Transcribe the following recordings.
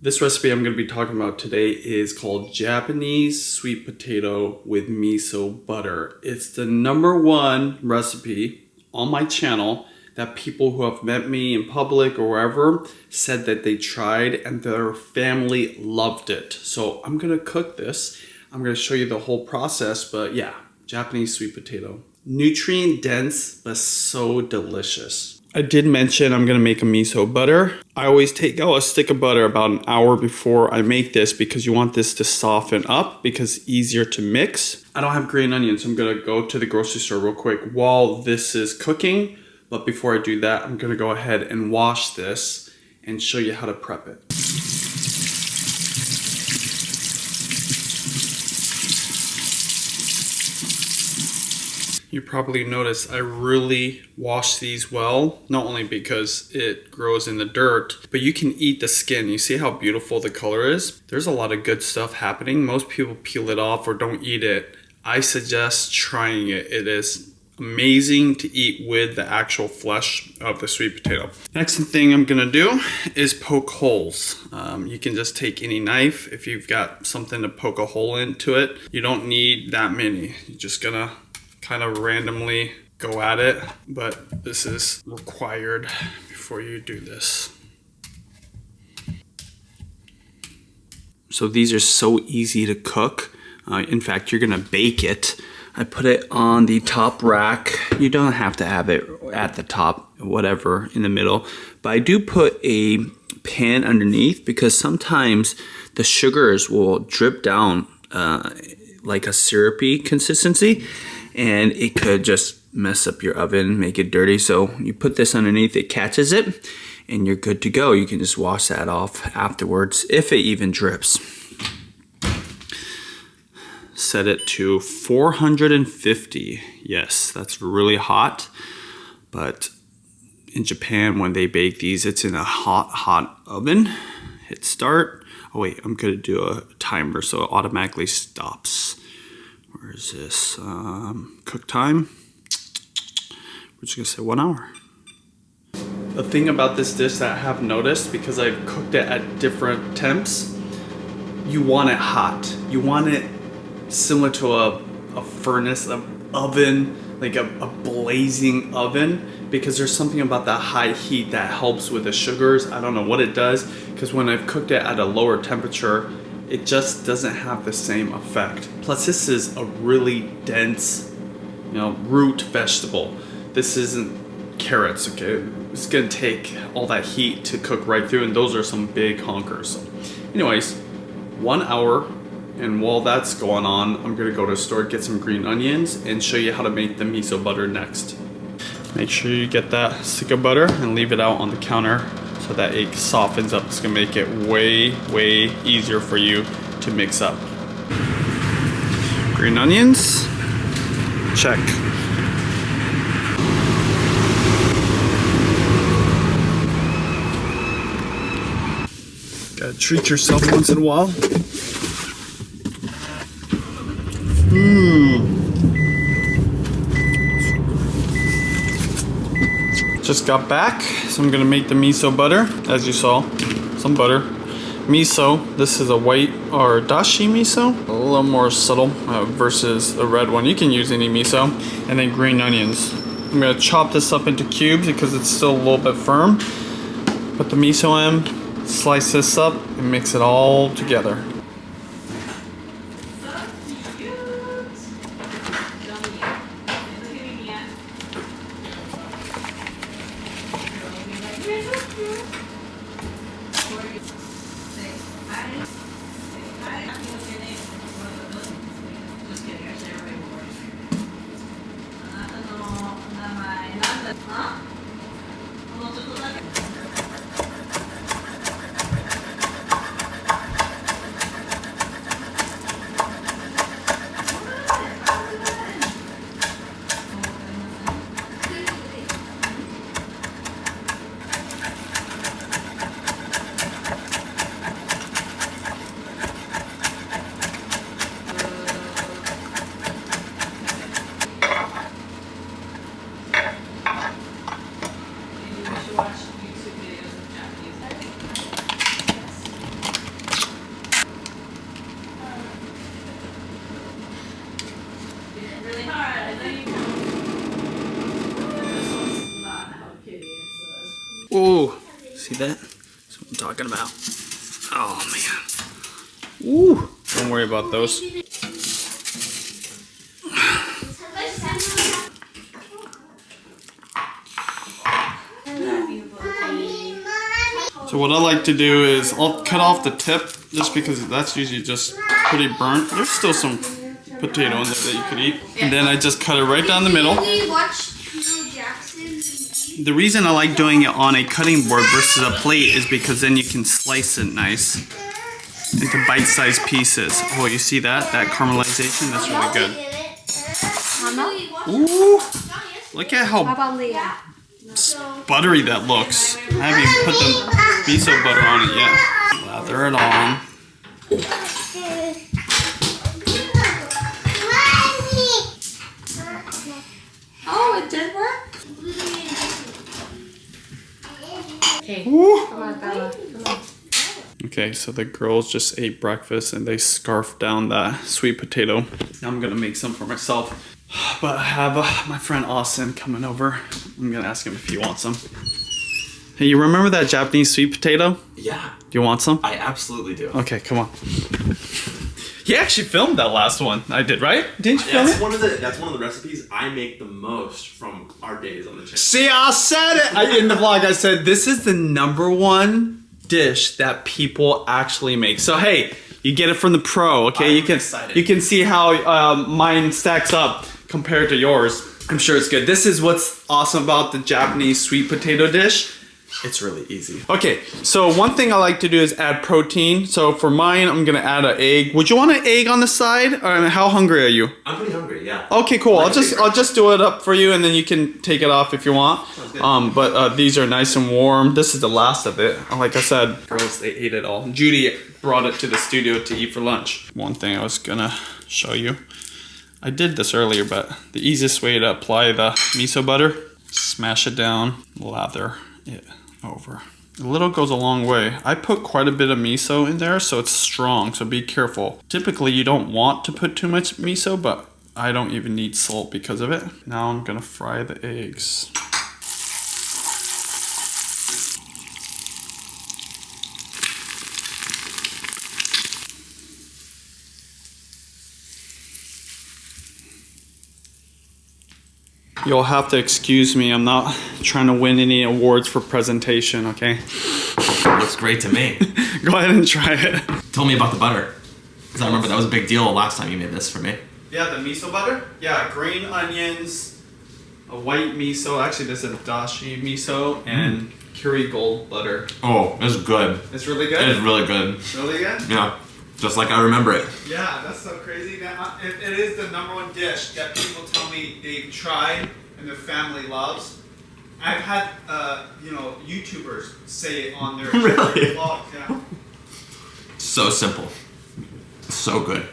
This recipe I'm going to be talking about today is called Japanese sweet potato with miso butter. It's the #1 recipe on my channel that people who have met me in public or wherever said that they tried and their family loved it. So I'm going to cook this. I'm going to show you the whole process, but yeah, Japanese sweet potato. Nutrient dense, but so delicious. I did mention I'm going to make a miso butter. I always take a stick of butter about an hour before I make this because you want this to soften up because it's easier to mix. I don't have green onions, so I'm going to go to the grocery store real quick while this is cooking. But before I do that, I'm going to go ahead and wash this and show you how to prep it. You probably noticed I really wash these well, not only because it grows in the dirt, but you can eat the skin. You see how beautiful the color is? There's a lot of good stuff happening. Most people peel it off or don't eat it. I suggest trying it. It is amazing to eat with the actual flesh of the sweet potato. Next thing I'm gonna do is poke holes. You can just take any knife if you've got something to poke a hole into it. You don't need that many. You're just gonna kind of randomly go at it, but this is required before you do this. So these are so easy to cook. In fact, you're gonna bake it. I put it on the top rack. You don't have to have it at the top, whatever, in the middle. But I do put a pan underneath because sometimes the sugars will drip down like a syrupy consistency, and it could just mess up your oven, make it dirty. So you put this underneath, it catches it, and you're good to go. You can just wash that off afterwards if it even drips. Set it to 450. Yes, that's really hot. But in Japan, when they bake these, it's in a hot oven. Hit start. Oh wait, I'm gonna do a timer so it automatically stops. Where is this? Cook time. We're just gonna say 1 hour. The thing about this dish that I have noticed, because I've cooked it at different temps, you want it hot. You want it similar to a furnace, an oven, like a blazing oven, because there's something about that high heat that helps with the sugars. I don't know what it does, because when I've cooked it at a lower temperature, it just doesn't have the same effect. Plus, this is a really dense, root vegetable. This isn't carrots, okay? It's gonna take all that heat to cook right through, and those are some big honkers. So anyways, 1 hour, and while that's going on, I'm gonna go to the store, get some green onions, and show you how to make the miso butter next. Make sure you get that stick of butter and leave it out on the counter so that it softens up. It's gonna make it way easier for you to mix up. Green onions, check. Gotta treat yourself once in a while. Just got back, so I'm gonna make the miso butter. As you saw, some butter. Miso, this is a white or dashi miso, a little more subtle versus a red one. You can use any miso. And then green onions. I'm gonna chop this up into cubes because it's still a little bit firm. Put the miso in, slice this up, and mix it all together. that? That's what I'm talking about. Oh man. Ooh. Don't worry about those. So what I like to do is I'll cut off the tip just because that's usually just pretty burnt. There's still some potato in there that you could eat. And then I just cut it right down the middle. The reason I like doing it on a cutting board versus a plate is because then you can slice it nice into bite-sized pieces. Oh, you see that? That caramelization? That's really good. Ooh, look at how buttery that looks. I haven't even put the miso butter on it yet. Lather it on. Oh, it did work? Okay. Come on, Bella. Come on. Okay, so the girls just ate breakfast and they scarfed down that sweet potato. Now I'm gonna make some for myself. But I have my friend Austin coming over. I'm gonna ask him if he wants some. Hey, you remember that Japanese sweet potato? Yeah. Do you want some? I absolutely do. Okay, come on. He actually filmed that last one. I did, right? Didn't you film it? That's one of the recipes I make the most from our days on the channel. See, I said it! In the vlog, I said, this is the #1 dish that people actually make. So, hey, you get it from the pro, okay? You can see how mine stacks up compared to yours. I'm sure it's good. This is what's awesome about the Japanese sweet potato dish. It's really easy. Okay, so one thing I like to do is add protein. So for mine, I'm gonna add an egg. Would you want an egg on the side? Or how hungry are you? I'm pretty hungry, yeah. Okay, cool. I'll just do it up for you, and then you can take it off if you want. But these are nice and warm. This is the last of it. Like I said, girls, they ate it all. Judy brought it to the studio to eat for lunch. One thing I was gonna show you. I did this earlier, but the easiest way to apply the miso butter, smash it down, lather it over. A little goes a long way. I put quite a bit of miso in there, so it's strong, so be careful. Typically, you don't want to put too much miso, but I don't even need salt because of it. Now I'm gonna fry the eggs. You'll have to excuse me. I'm not trying to win any awards for presentation, okay? Looks great to me. Go ahead and try it. Tell me about the butter. Because I remember that was a big deal last time you made this for me. Yeah, the miso butter? Yeah, green onions, a white miso. Actually, this is dashi miso and Kerrygold butter. Oh, this is good. It's really good? It is really good. Really good? Yeah, just like I remember it. Yeah, that's so crazy. It is the #1 dish that people tell me they've tried and their family loves. I've had, YouTubers say it on their Really? vlog. Yeah. So simple. So good.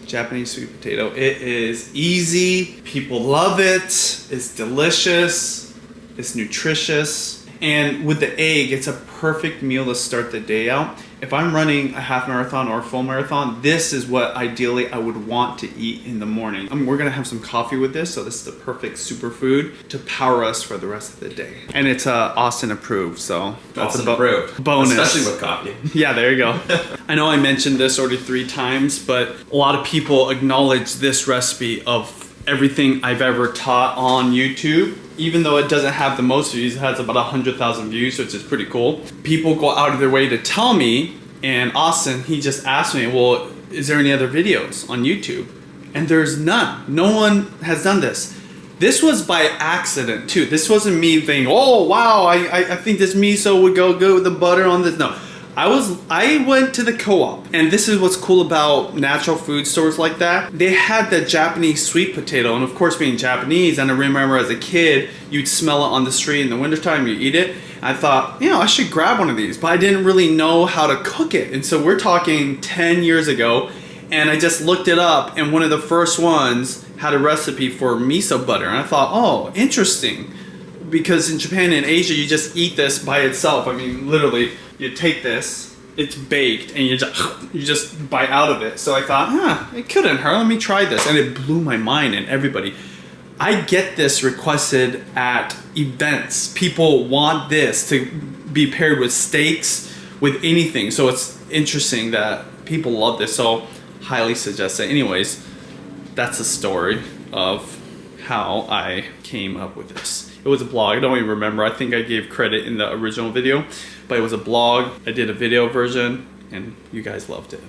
Japanese sweet potato. It is easy. People love it. It's delicious. It's nutritious. And with the egg, it's a perfect meal to start the day out. If I'm running a half marathon or a full marathon, this is what ideally I would want to eat in the morning. We're gonna have some coffee with this, so this is the perfect superfood to power us for the rest of the day. And it's Austin approved, so that's Austin approved. Bonus. Especially with coffee. Yeah, there you go. I know I mentioned this already 3 times, but a lot of people acknowledge this recipe of everything I've ever taught on YouTube. Even though it doesn't have the most views, it has about 100,000 views, which is pretty cool. People go out of their way to tell me, and Austin, he just asked me, well, is there any other videos on YouTube? And there's none. No one has done this. This was by accident too. This wasn't me thinking, oh wow, I think this miso would go good with the butter on this. No. I went to the co-op, and this is what's cool about natural food stores like that. They had the Japanese sweet potato, and of course being Japanese, and I remember as a kid, you'd smell it on the street in the wintertime, you eat it. I thought, I should grab one of these, but I didn't really know how to cook it. And so we're talking 10 years ago, and I just looked it up, and one of the first ones had a recipe for miso butter, and I thought, oh, interesting. Because in Japan and Asia, you just eat this by itself. I mean, literally, you take this, it's baked, and you just bite out of it. So I thought, it couldn't hurt. Let me try this. And it blew my mind, and everybody. I get this requested at events. People want this to be paired with steaks, with anything. So it's interesting that people love this. So highly suggest it. Anyways, that's the story of how I came up with this. It was a blog. I don't even remember. I think I gave credit in the original video, but it was a blog. I did a video version and you guys loved it.